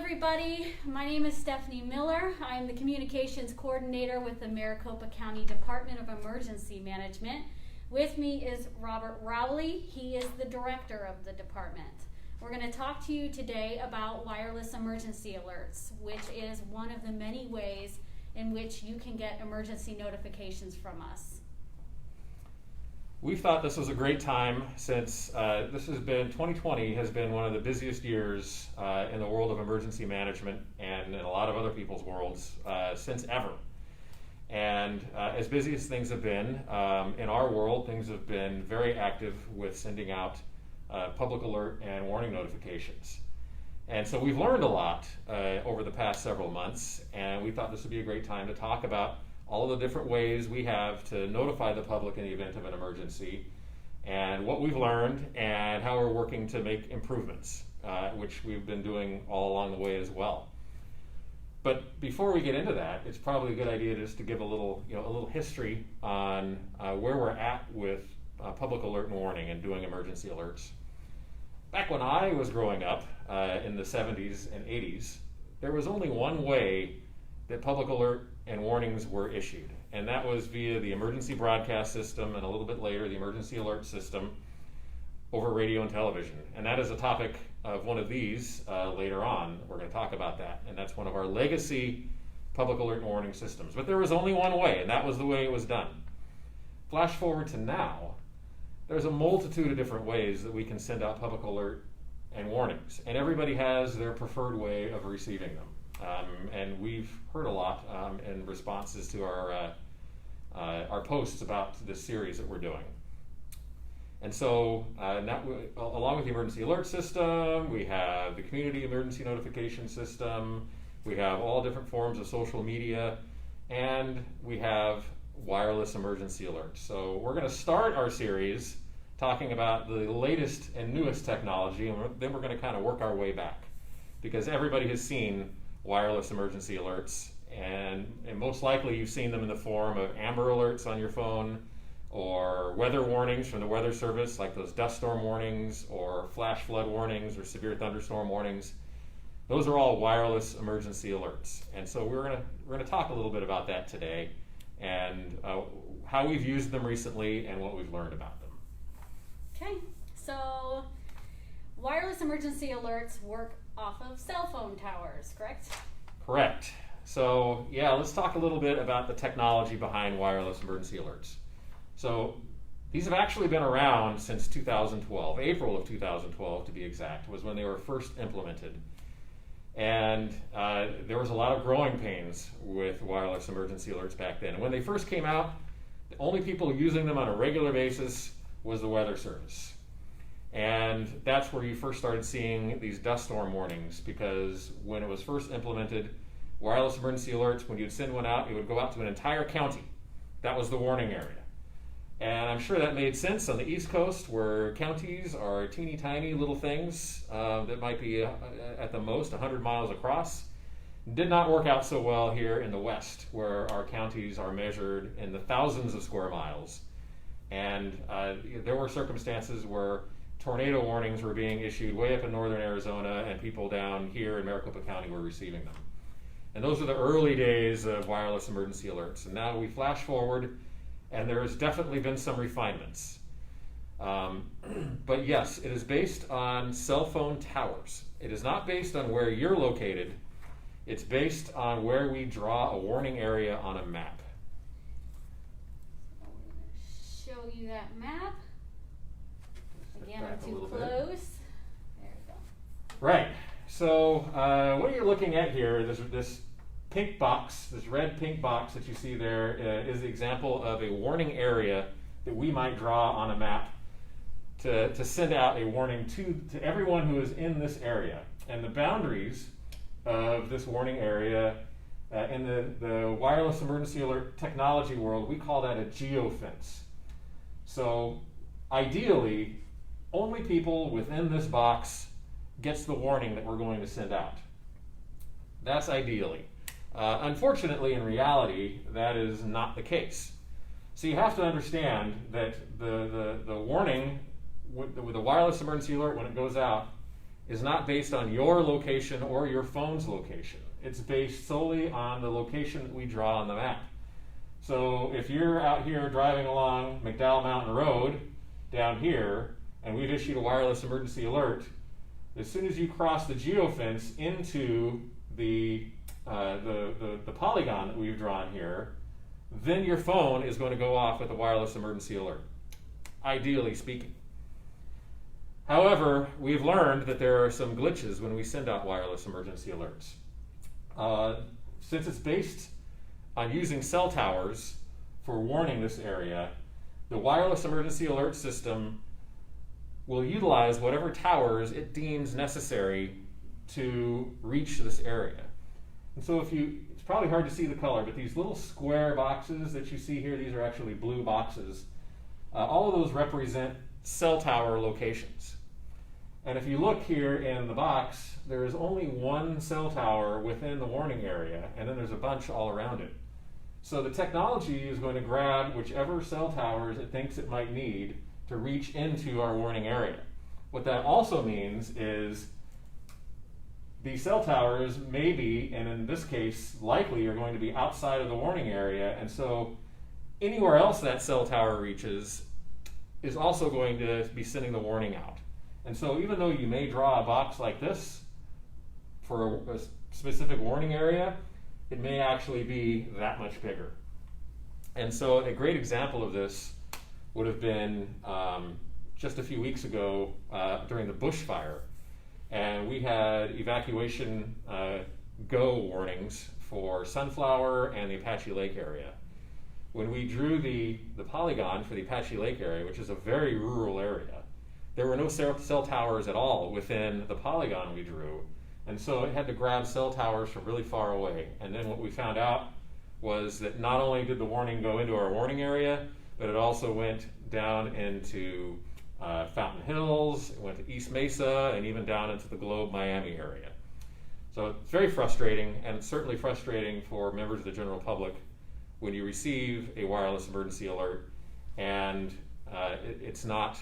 everybody. My name is Stephanie Miller. I'm the Communications Coordinator with the Maricopa County Department of Emergency Management. With me is Robert Rowley. He is the Director of the department. We're going to talk to you today about wireless emergency alerts, which is one of the many ways in which you can get emergency notifications from us. We thought this was a great time since 2020 has been one of the busiest years in the world of emergency management and in a lot of other people's worlds since ever. And as busy as things have been, in our world, things have been very active with sending out public alert and warning notifications. And so we've learned a lot over the past several months, and we thought this would be a great time to talk about all of the different ways we have to notify the public in the event of an emergency, and what we've learned and how we're working to make improvements, which we've been doing all along the way as well. But before we get into that, it's probably a good idea just to give a little history on where we're at with public alert and warning and doing emergency alerts. Back when I was growing up in the 70s and 80s, there was only one way that public alert and warnings were issued, and that was via the emergency broadcast system and a little bit later the emergency alert system over radio and television. And that is a topic of one of these later on. We're going to talk about that, and that's one of our legacy public alert and warning systems. But there was only one way, and that was the way it was done. Flash forward to now, there's a multitude of different ways that we can send out public alert and warnings, and everybody has their preferred way of receiving them. And we've heard a lot in responses to our posts about this series that we're doing. And so along with the emergency alert system, we have the community emergency notification system, we have all different forms of social media, and we have wireless emergency alerts. So we're going to start our series talking about the latest and newest technology, and then we're going to kind of work our way back, because everybody has seen wireless emergency alerts, and most likely you've seen them in the form of Amber Alerts on your phone, or weather warnings from the Weather Service, like those dust storm warnings, or flash flood warnings, or severe thunderstorm warnings. Those are all wireless emergency alerts, and so we're gonna talk a little bit about that today, and how we've used them recently and what we've learned about them. Okay, so wireless emergency alerts work off of cell phone towers, correct? Correct. So yeah, let's talk a little bit about the technology behind wireless emergency alerts. So these have actually been around since 2012, April of 2012 to be exact, was when they were first implemented. And there was a lot of growing pains with wireless emergency alerts back then. And when they first came out, the only people using them on a regular basis was the Weather Service. And that's where you first started seeing these dust storm warnings, because when it was first implemented, wireless emergency alerts, when you'd send one out, it would go out to an entire county. That was the warning area. And I'm sure that made sense on the East Coast, where counties are teeny tiny little things that might be at the most 100 miles across. Did not work out so well here in the West, where our counties are measured in the thousands of square miles. And there were circumstances where tornado warnings were being issued way up in northern Arizona, and people down here in Maricopa County were receiving them. And those are the early days of wireless emergency alerts. And now we flash forward, and there has definitely been some refinements. But yes, it is based on cell phone towers. It is not based on where you're located. It's based on where we draw a warning area on a map. So we're going to show you that map. Again, I'm too close. There we go. Right. So what you're looking at here, this pink box, this red pink box that you see there, is the example of a warning area that we might draw on a map to send out a warning to everyone who is in this area. And the boundaries of this warning area in the wireless emergency alert technology world, we call that a geofence. So ideally, only people within this box gets the warning that we're going to send out. That's ideally. Unfortunately, in reality, that is not the case. So you have to understand that the warning, with the wireless emergency alert, when it goes out, is not based on your location or your phone's location. It's based solely on the location that we draw on the map. So if you're out here driving along McDowell Mountain Road down here, and we've issued a wireless emergency alert, as soon as you cross the geofence into the polygon that we've drawn here, then your phone is going to go off with a wireless emergency alert, ideally speaking. However, we've learned that there are some glitches when we send out wireless emergency alerts. Since it's based on using cell towers for warning this area, the wireless emergency alert system will utilize whatever towers it deems necessary to reach this area. And so it's probably hard to see the color, but these little square boxes that you see here, these are actually blue boxes. All of those represent cell tower locations. And if you look here in the box, there is only one cell tower within the warning area, and then there's a bunch all around it. So the technology is going to grab whichever cell towers it thinks it might need to reach into our warning area. What that also means is these cell towers may be, and in this case likely, are going to be outside of the warning area, and so anywhere else that cell tower reaches is also going to be sending the warning out. And so even though you may draw a box like this for a specific warning area, it may actually be that much bigger. And so a great example of this would have been just a few weeks ago during the bushfire. And we had evacuation go warnings for Sunflower and the Apache Lake area. When we drew the polygon for the Apache Lake area, which is a very rural area, there were no cell towers at all within the polygon we drew. And so it had to grab cell towers from really far away. And then what we found out was that not only did the warning go into our warning area, but it also went down into Fountain Hills, it went to East Mesa, and even down into the Globe, Miami area. So it's very frustrating, and certainly frustrating for members of the general public when you receive a wireless emergency alert and it's not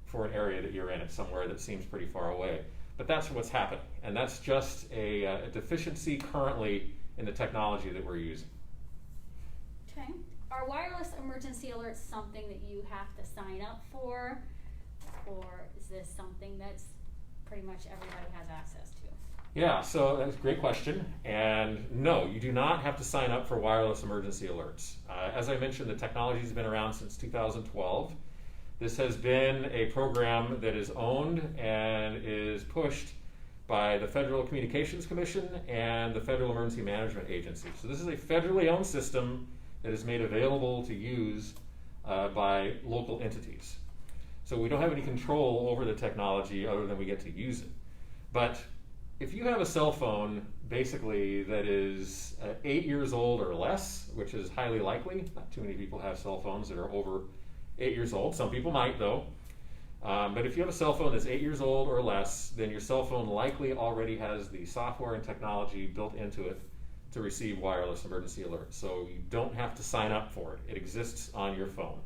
for an area that you're in, it's somewhere that seems pretty far away. But that's what's happening, and that's just a deficiency currently in the technology that we're using. Okay. Are wireless emergency alerts something that you have to sign up for, or is this something that's pretty much everybody has access to? Yeah, so that's a great question. And no, you do not have to sign up for wireless emergency alerts. As I mentioned, the technology has been around since 2012. This has been a program that is owned and is pushed by the Federal Communications Commission and the Federal Emergency Management Agency. So this is a federally owned system that is made available to use by local entities. So we don't have any control over the technology other than we get to use it. But if you have a cell phone basically that is 8 years old or less, which is highly likely, not too many people have cell phones that are over 8 years old. Some people might though. But if you have a cell phone that's 8 years old or less, then your cell phone likely already has the software and technology built into it to receive wireless emergency alerts. So you don't have to sign up for it. It exists on your phone.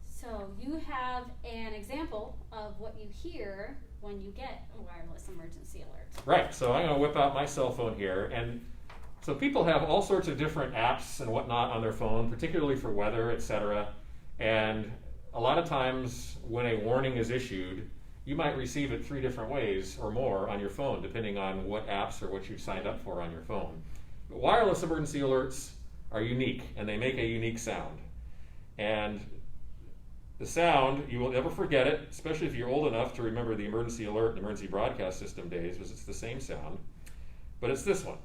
So you have an example of what you hear when you get a wireless emergency alert. Right, so I'm going to whip out my cell phone here. And so people have all sorts of different apps and whatnot on their phone, particularly for weather, etc. And a lot of times when a warning is issued, you might receive it 3 different ways or more on your phone, depending on what apps or what you've signed up for on your phone. But wireless emergency alerts are unique, and they make a unique sound. And the sound, you will never forget it, especially if you're old enough to remember the emergency alert and emergency broadcast system days, because it's the same sound. But it's this one.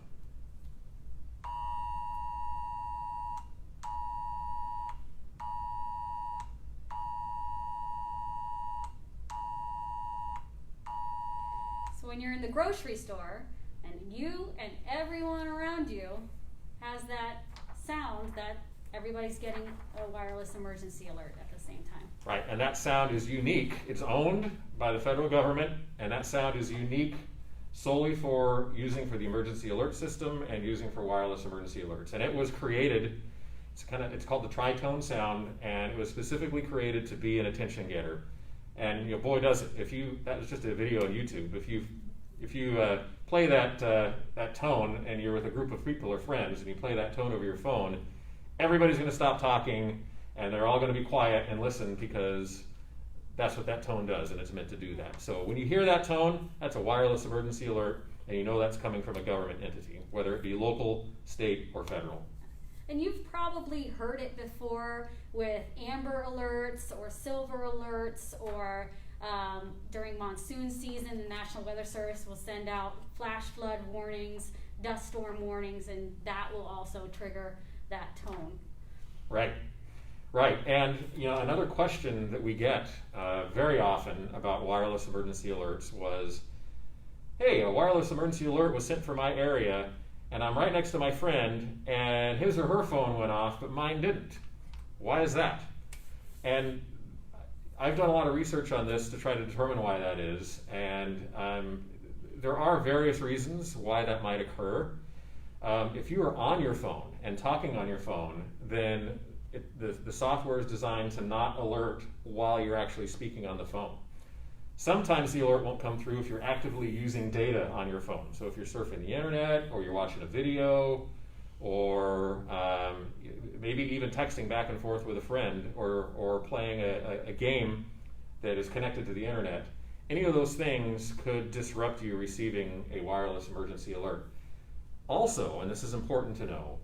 So when you're in the grocery store and you and everyone around you has that sound that everybody's getting a wireless emergency alert at the same time. Right, and that sound is unique. It's owned by the federal government, and that sound is unique solely for using for the emergency alert system and using for wireless emergency alerts. And it was created, it's called the tritone sound, and it was specifically created to be an attention getter. And boy does it. That was just a video on YouTube. If you play that tone and you're with a group of people or friends and you play that tone over your phone, everybody's going to stop talking and they're all going to be quiet and listen, because that's what that tone does, and it's meant to do that. So when you hear that tone, that's a wireless emergency alert, and you know that's coming from a government entity, whether it be local, state, or federal. And you've probably heard it before with amber alerts or silver alerts, or during monsoon season, the National Weather Service will send out flash flood warnings, dust storm warnings, and that will also trigger that tone. Right. And another question that we get very often about wireless emergency alerts was, hey, a wireless emergency alert was sent for my area, and I'm right next to my friend, and his or her phone went off, but mine didn't. Why is that? And I've done a lot of research on this to try to determine why that is, and there are various reasons why that might occur. If you are on your phone and talking on your phone, then the software is designed to not alert while you're actually speaking on the phone. Sometimes the alert won't come through if you're actively using data on your phone. So if you're surfing the internet, or you're watching a video, or maybe even texting back and forth with a friend, or playing a game that is connected to the internet, any of those things could disrupt you receiving a wireless emergency alert. Also, and this is important to know,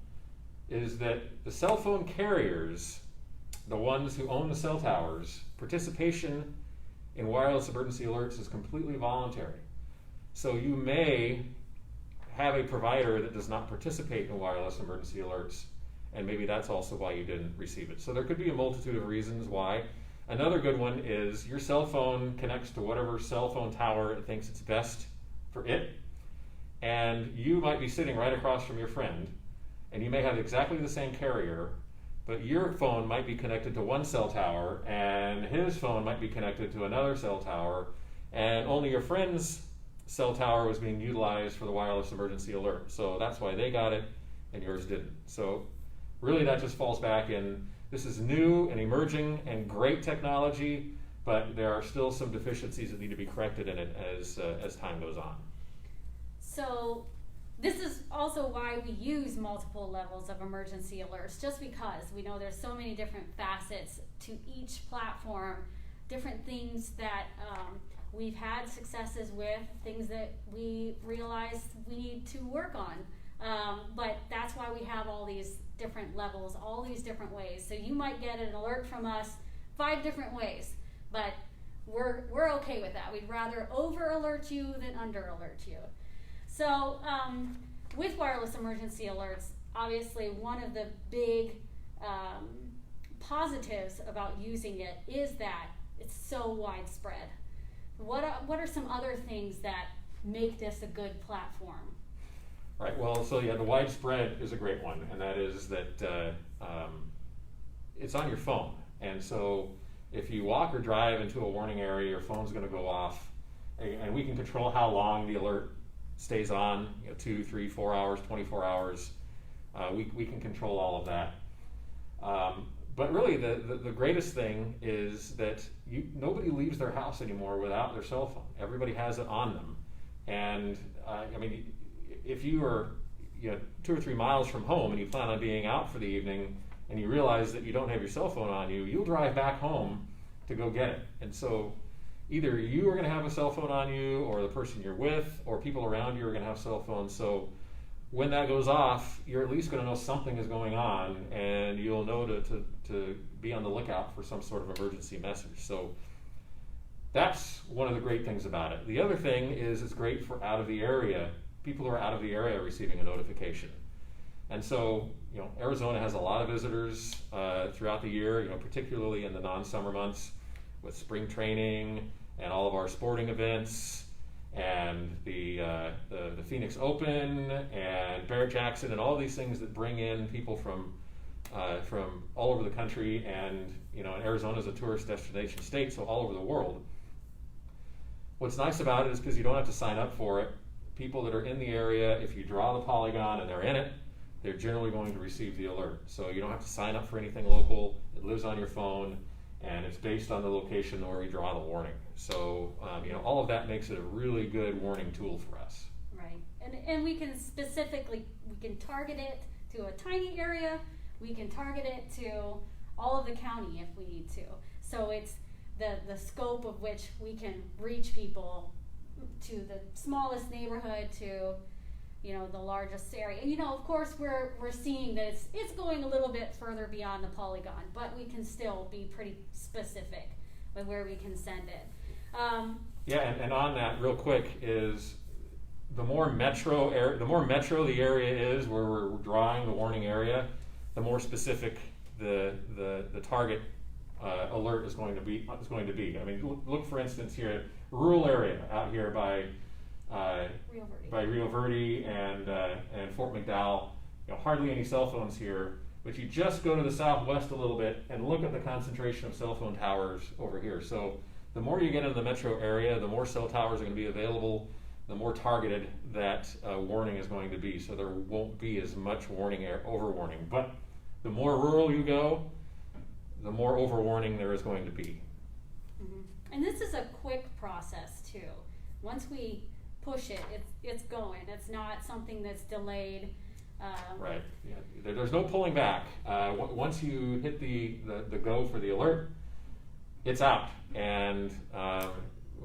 is that the cell phone carriers, the ones who own the cell towers, participation in wireless emergency alerts is completely voluntary. So you may have a provider that does not participate in wireless emergency alerts, and maybe that's also why you didn't receive it. So there could be a multitude of reasons why. Another good one is your cell phone connects to whatever cell phone tower it thinks it's best for it, and you might be sitting right across from your friend, and you may have exactly the same carrier, but your phone might be connected to one cell tower, and his phone might be connected to another cell tower, and only your friend's cell tower was being utilized for the wireless emergency alert. So that's why they got it, and yours didn't. So really that just falls back in, this is new and emerging and great technology, but there are still some deficiencies that need to be corrected in it as time goes on. So this is also why we use multiple levels of emergency alerts, just because we know there's so many different facets to each platform, different things that we've had successes with, things that we realized we need to work on. But that's why we have all these different levels, all these different ways. So you might get an alert from us 5 different ways, but we're okay with that. We'd rather over alert you than under alert you. So with wireless emergency alerts, obviously one of the big positives about using it is that it's so widespread. What are some other things that make this a good platform? Right, well, so yeah, the widespread is a great one, and that is that it's on your phone. And so if you walk or drive into a warning area, your phone's going to go off, and we can control how long the alert stays on, 2, 3, 4 hours, 24 hours. We can control all of that. But really the greatest thing is that nobody leaves their house anymore without their cell phone. Everybody has it on them. And if you are 2 or 3 miles from home and you plan on being out for the evening and you realize that you don't have your cell phone on you, you'll drive back home to go get it. And so either you are going to have a cell phone on you, or the person you're with, or people around you are going to have cell phones. So when that goes off, you're at least going to know something is going on, and you'll know to be on the lookout for some sort of emergency message. So that's one of the great things about it. The other thing is it's great for out of the area, people who are out of the area receiving a notification. And so, Arizona has a lot of visitors throughout the year, particularly in the non-summer months with spring training and all of our sporting events and the Phoenix Open and Barrett-Jackson and all these things that bring in people from all over the country. And Arizona is a tourist destination state, so all over the world. What's nice about it is because you don't have to sign up for it. People that are in the area, if you draw the polygon and they're in it, they're generally going to receive the alert. So you don't have to sign up for anything local. It lives on your phone, and it's based on the location where we draw the warning. So all of that makes it a really good warning tool for us. Right, and we can target it to a tiny area. We can target it to all of the county if we need to. So it's the scope of which we can reach people to the smallest neighborhood to the largest area. Of course we're seeing that it's going a little bit further beyond the polygon, but we can still be pretty specific with where we can send it. And on that real quick is the more metro the area is where we're drawing the warning area, the more specific the target alert is going to be. I mean, look for instance here, rural area out here by Rio Verde and Fort McDowell. Hardly any cell phones here, but you just go to the southwest a little bit and look at the concentration of cell phone towers over here. So the more you get into the metro area, the more cell towers are going to be available, the more targeted that warning is going to be. So there won't be as much overwarning. But the more rural you go, the more overwarning there is going to be. Mm-hmm. And this is a quick process too. Once we push it, it's going. It's not something that's delayed. Right. Yeah. There's no pulling back. Once you hit the go for the alert, it's out, and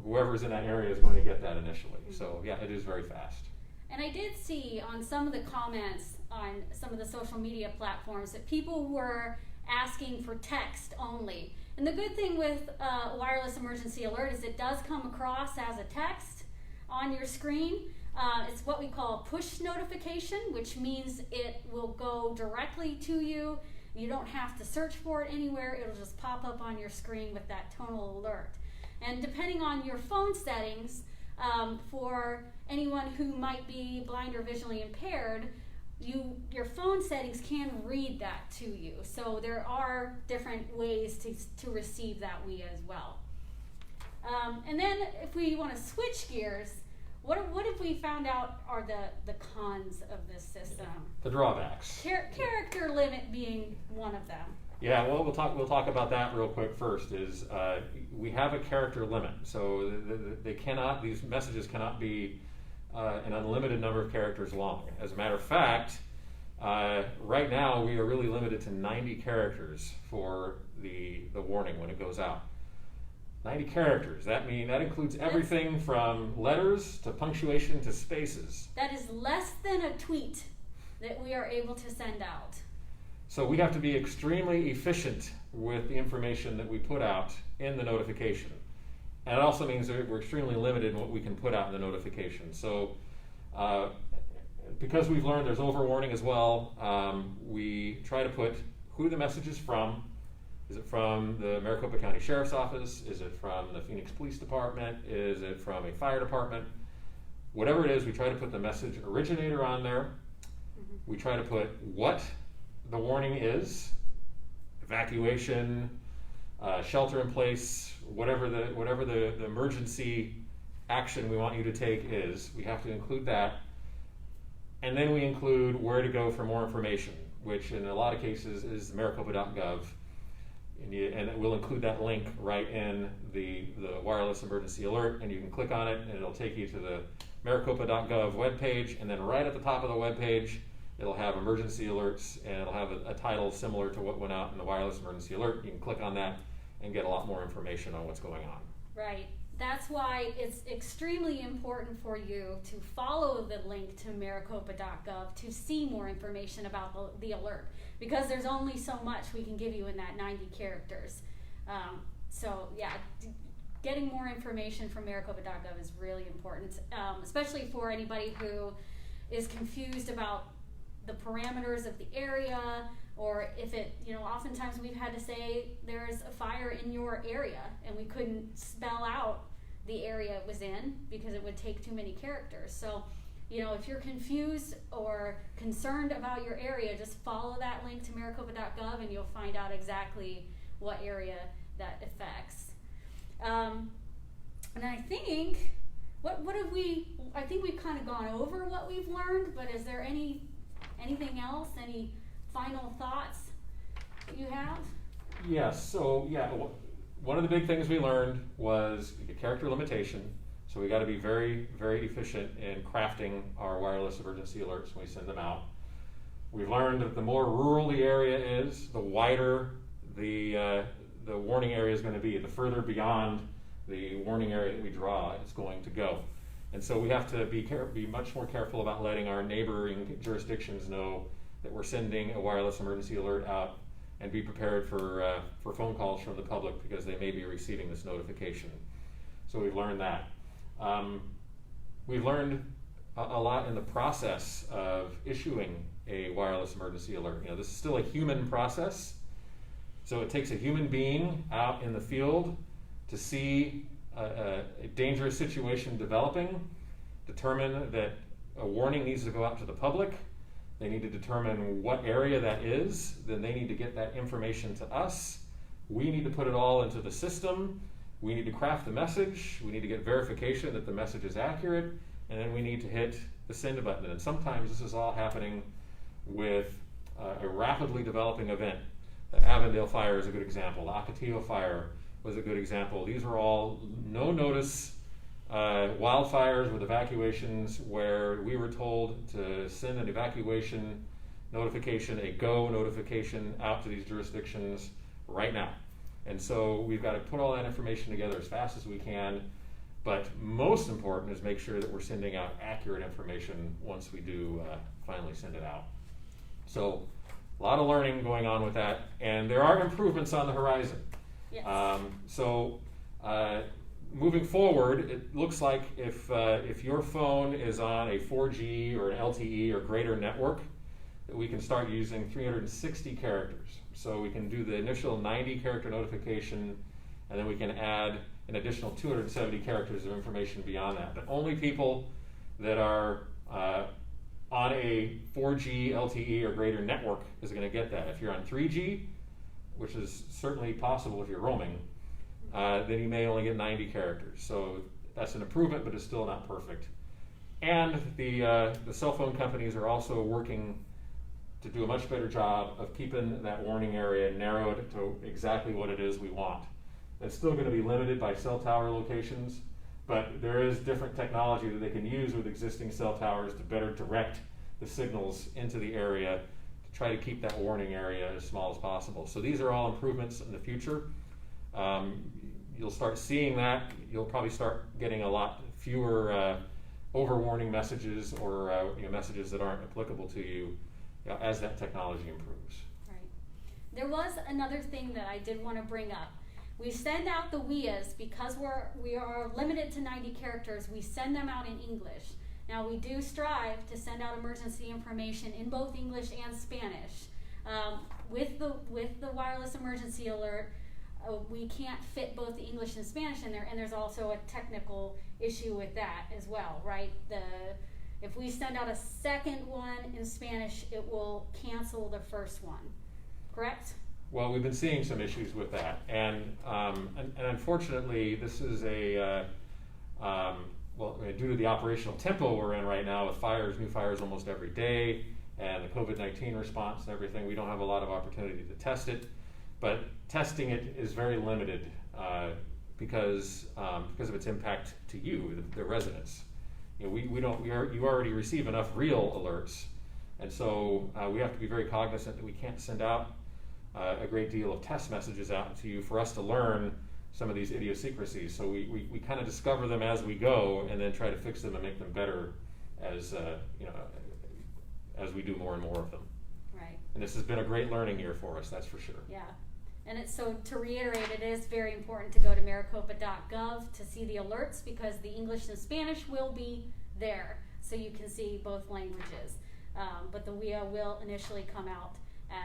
whoever's in that area is going to get that initially. Mm-hmm. So yeah, it is very fast. And I did see on some of the comments on some of the social media platforms that people were asking for text only. And the good thing with wireless emergency alert is it does come across as a text on your screen. It's what we call a push notification, which means it will go directly to you. You don't have to search for it anywhere. It'll just pop up on your screen with that tonal alert. And depending on your phone settings, for anyone who might be blind or visually impaired, your phone settings can read that to you. So there are different ways to receive that WEA as well. And then if we want to switch gears, what have we found out are the cons of this system? The drawbacks. Character limit being one of them. Yeah, well, we'll talk about that real quick first. Is we have a character limit, so these messages cannot be an unlimited number of characters long. As a matter of fact, right now we are really limited to 90 characters for the warning when it goes out. 90 characters. That includes everything from letters to punctuation to spaces. That is less than a tweet that we are able to send out. So we have to be extremely efficient with the information that we put out in the notification. And it also means that we're extremely limited in what we can put out in the notification. So because we've learned there's overwarning as well, we try to put who the message is from. Is it from the Maricopa County Sheriff's Office? Is it from the Phoenix Police Department? Is it from a fire department? Whatever it is, we try to put the message originator on there. Mm-hmm. We try to put what the warning is, evacuation, shelter in place, whatever the emergency action we want you to take is. We have to include that. And then we include where to go for more information, which in a lot of cases is maricopa.gov. And we'll include that link right in the wireless emergency alert, and you can click on it and it'll take you to the maricopa.gov webpage, and then right at the top of the webpage it'll have emergency alerts, and it'll have a title similar to what went out in the wireless emergency alert. You can click on that and get a lot more information on what's going on. Right. That's why it's extremely important for you to follow the link to maricopa.gov to see more information about the alert, because there's only so much we can give you in that 90 characters. So yeah, getting more information from maricopa.gov is really important, especially for anybody who is confused about the parameters of the area, or if it, oftentimes we've had to say there's a fire in your area and we couldn't spell out the area it was in because it would take too many characters. So, if you're confused or concerned about your area, just follow that link to maricopa.gov and you'll find out exactly what area that affects. And I think, I think we've kind of gone over what we've learned, but is there anything else, any final thoughts that you have? Yes, so one of the big things we learned was the character limitation. So we got to be very, very efficient in crafting our wireless emergency alerts when we send them out. We've learned that the more rural the area is, the wider the warning area is going to be. The further beyond the warning area that we draw, it's going to go. And so we have to be much more careful about letting our neighboring jurisdictions know that we're sending a wireless emergency alert out, and be prepared for phone calls from the public because they may be receiving this notification. So we've learned that. We've learned a lot in the process of issuing a wireless emergency alert. You know, this is still a human process, so it takes a human being out in the field to see a dangerous situation developing, determine that a warning needs to go out to the public. They need to determine what area that is. Then they need to get that information to us. We need to put it all into the system. We need to craft the message. We need to get verification that the message is accurate. And then we need to hit the send button. And sometimes this is all happening with a rapidly developing event. The Avondale fire is a good example. The Ocotillo fire was a good example. These are all no notice wildfires with evacuations where we were told to send an evacuation notification, a go notification out to these jurisdictions right now. And so we've got to put all that information together as fast as we can, but most important is make sure that we're sending out accurate information once we do finally send it out. So a lot of learning going on with that, and there are improvements on the horizon. Yes. Moving forward, it looks like if your phone is on a 4G or an LTE or greater network, that we can start using 360 characters. So we can do the initial 90 character notification, and then we can add an additional 270 characters of information beyond that. But only people that are on a 4G, LTE, or greater network is going to get that. If you're on 3G, which is certainly possible if you're roaming, then you may only get 90 characters. So that's an improvement, but it's still not perfect. And the cell phone companies are also working to do a much better job of keeping that warning area narrowed to exactly what it is we want. It's still going to be limited by cell tower locations, but there is different technology that they can use with existing cell towers to better direct the signals into the area to try to keep that warning area as small as possible. So these are all improvements in the future. You'll start seeing that. You'll probably start getting a lot fewer overwarning messages or messages that aren't applicable to you as that technology improves. Right. There was another thing that I did want to bring up. We send out the WEAs because we are limited to 90 characters. We send them out in English. Now we do strive to send out emergency information in both English and Spanish. With the wireless emergency alert, we can't fit both the English and Spanish in there, and there's also a technical issue with that as well, right? If we send out a second one in Spanish, it will cancel the first one, correct? Well, we've been seeing some issues with that, and unfortunately, this is due to the operational tempo we're in right now with new fires almost every day, and the COVID-19 response and everything, we don't have a lot of opportunity to test it. But testing it is very limited because of its impact to you, the residents. You already receive enough real alerts, and so we have to be very cognizant that we can't send out a great deal of test messages out to you for us to learn some of these idiosyncrasies. So we kind of discover them as we go, and then try to fix them and make them better as we do more and more of them. Right. And this has been a great learning year for us, that's for sure. Yeah. And so to reiterate, it is very important to go to maricopa.gov to see the alerts, because the English and Spanish will be there, so you can see both languages. But the WEA will initially come out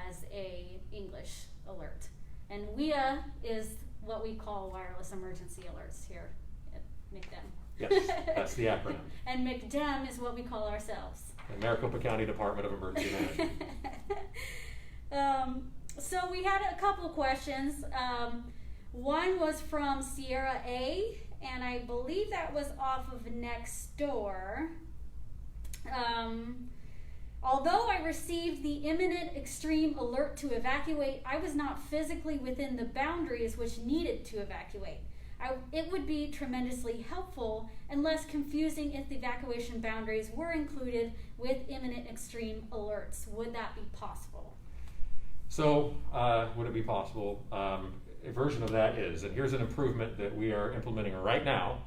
as a English alert. And WEA is what we call wireless emergency alerts here at MCDEM. Yes, that's the acronym. And MCDEM is what we call ourselves. The Maricopa County Department of Emergency Management. So we had a couple of questions. One was from Sierra A, and I believe that was off of Next Door. Although I received the imminent extreme alert to evacuate, I was not physically within the boundaries which needed to evacuate. It would be tremendously helpful and less confusing if the evacuation boundaries were included with imminent extreme alerts. Would that be possible? So, would it be possible? A version of that is, and here's an improvement that we are implementing right now,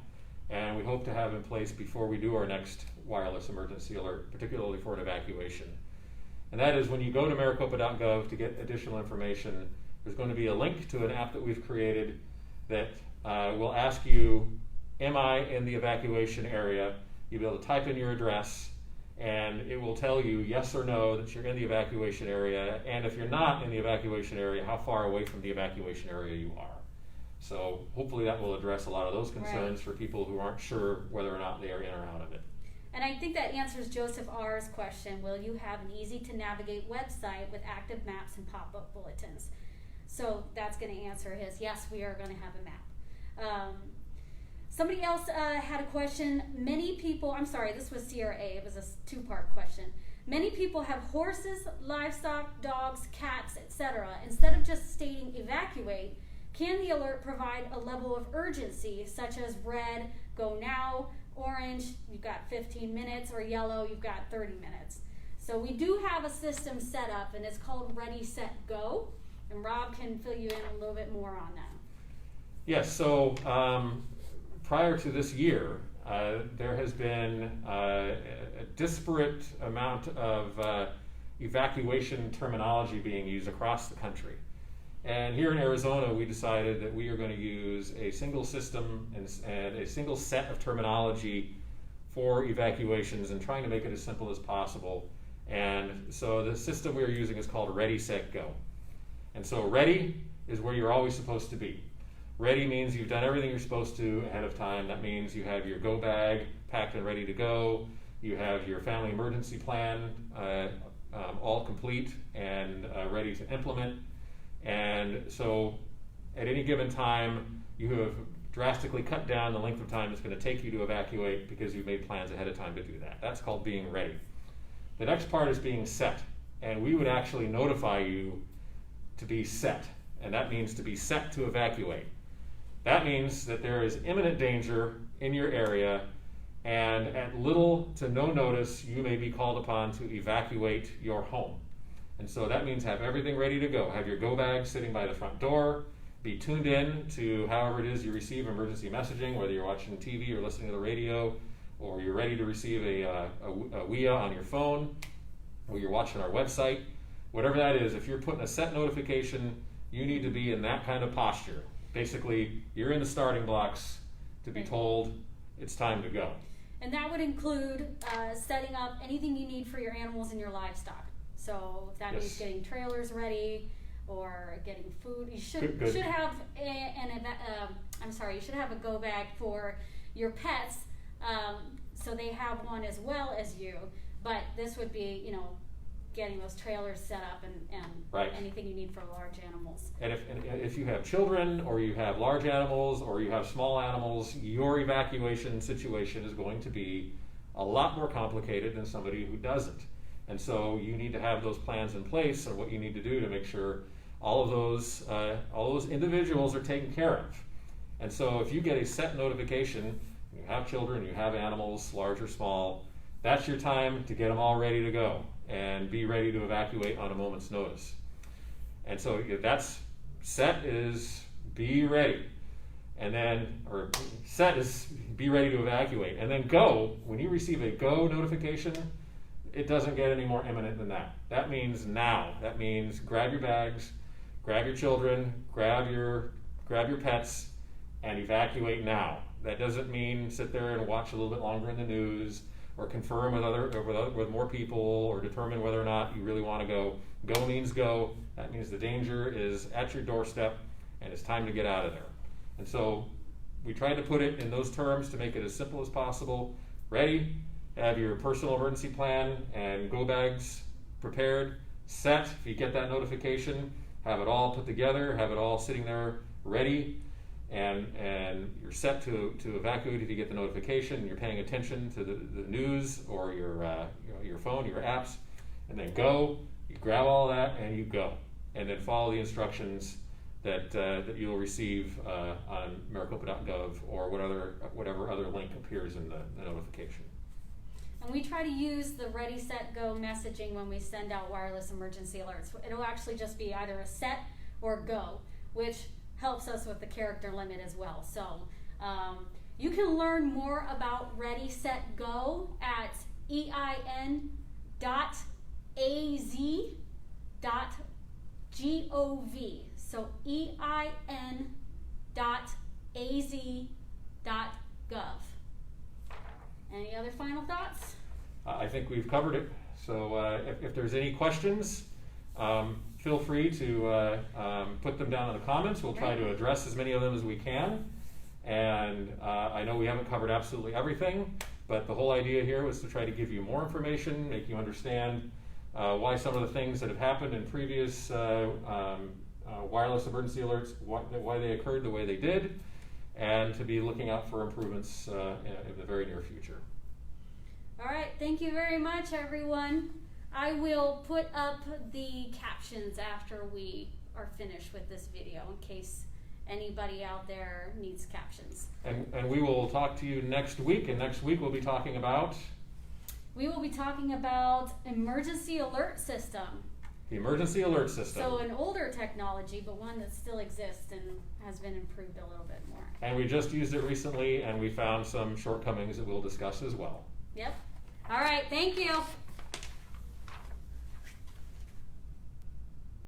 and we hope to have in place before we do our next wireless emergency alert, particularly for an evacuation. And that is when you go to maricopa.gov to get additional information, there's going to be a link to an app that we've created that will ask you, am I in the evacuation area? You'll be able to type in your address, and it will tell you yes or no that you're in the evacuation area, and if you're not in the evacuation area, how far away from the evacuation area you are. So hopefully that will address a lot of those concerns for people who aren't sure whether or not they are in or out of it. And I think that answers Joseph R.'s question, will you have an easy-to-navigate website with active maps and pop-up bulletins? So that's going to answer his, yes, we are going to have a map. Somebody else had a question. Many people, I'm sorry, this was CRA, it was a two-part question. Many people have horses, livestock, dogs, cats, etc. Instead of just stating evacuate, can the alert provide a level of urgency, such as red, go now, orange, you've got 15 minutes, or yellow, you've got 30 minutes. So we do have a system set up, and it's called Ready, Set, Go. And Rob can fill you in a little bit more on that. Yes, so prior to this year, there has been a disparate amount of evacuation terminology being used across the country. And here in Arizona, we decided that we are going to use a single system and a single set of terminology for evacuations and trying to make it as simple as possible. And so the system we are using is called Ready, Set, Go. And so ready is where you're always supposed to be. Ready means you've done everything you're supposed to ahead of time. That means you have your go bag packed and ready to go. You have your family emergency plan all complete and ready to implement. And so at any given time, you have drastically cut down the length of time it's going to take you to evacuate because you've made plans ahead of time to do that. That's called being ready. The next part is being set. And we would actually notify you to be set. And that means to be set to evacuate. That means that there is imminent danger in your area, and at little to no notice, you may be called upon to evacuate your home. And so that means have everything ready to go. Have your go bag sitting by the front door. Be tuned in to however it is you receive emergency messaging, whether you're watching TV or listening to the radio, or you're ready to receive a WEA on your phone, or you're watching our website. Whatever that is, if you're putting a set notification, you need to be in that kind of posture. Basically, you're in the starting blocks to be told it's time to go. And that would include setting up anything you need for your animals and your livestock. So if that means getting trailers ready or getting food, you should have you should have a go bag for your pets, so they have one as well as you. But this would be, getting those trailers set up and anything you need for large animals. And if you have children or you have large animals or you have small animals, your evacuation situation is going to be a lot more complicated than somebody who doesn't. And so you need to have those plans in place and what you need to do to make sure all of those individuals are taken care of. And so if you get a set notification, you have children, you have animals, large or small, that's your time to get them all ready to go and be ready to evacuate on a moment's notice. And so that's set is be ready. And then, or set is be ready to evacuate. And then go, when you receive a go notification, it doesn't get any more imminent than that. That means now. That means grab your bags, grab your children, grab your pets, and evacuate now. That doesn't mean sit there and watch a little bit longer in the news or confirm with more people or determine whether or not you really want to go. Go means go. That means the danger is at your doorstep and it's time to get out of there. And so we tried to put it in those terms to make it as simple as possible. Ready, have your personal emergency plan and go bags prepared. Set, if you get that notification, have it all put together, have it all sitting there ready, and you're set to evacuate if you get the notification, and you're paying attention to the news or your phone, your apps. and then go. You grab all that and you go, and then follow the instructions that you'll receive on maricopa.gov or whatever other link appears in the notification. And we try to use the ready, set, go messaging when we send out wireless emergency alerts. It'll actually just be either a set or go, which helps us with the character limit as well. So you can learn more about Ready, Set, Go at ein.az.gov. So ein.az.gov. Any other final thoughts? I think we've covered it. So if there's any questions, feel free to put them down in the comments. We'll try to address as many of them as we can. And I know we haven't covered absolutely everything, but the whole idea here was to try to give you more information, make you understand why some of the things that have happened in previous wireless emergency alerts, why they occurred the way they did, and to be looking out for improvements in the very near future. All right, thank you very much, everyone. I will put up the captions after we are finished with this video in case anybody out there needs captions. And we will talk to you next week, and next week we'll be talking about? We will be talking about emergency alert system. The emergency alert system. So an older technology, but one that still exists and has been improved a little bit more. And we just used it recently, and we found some shortcomings that we'll discuss as well. Yep. All right, thank you.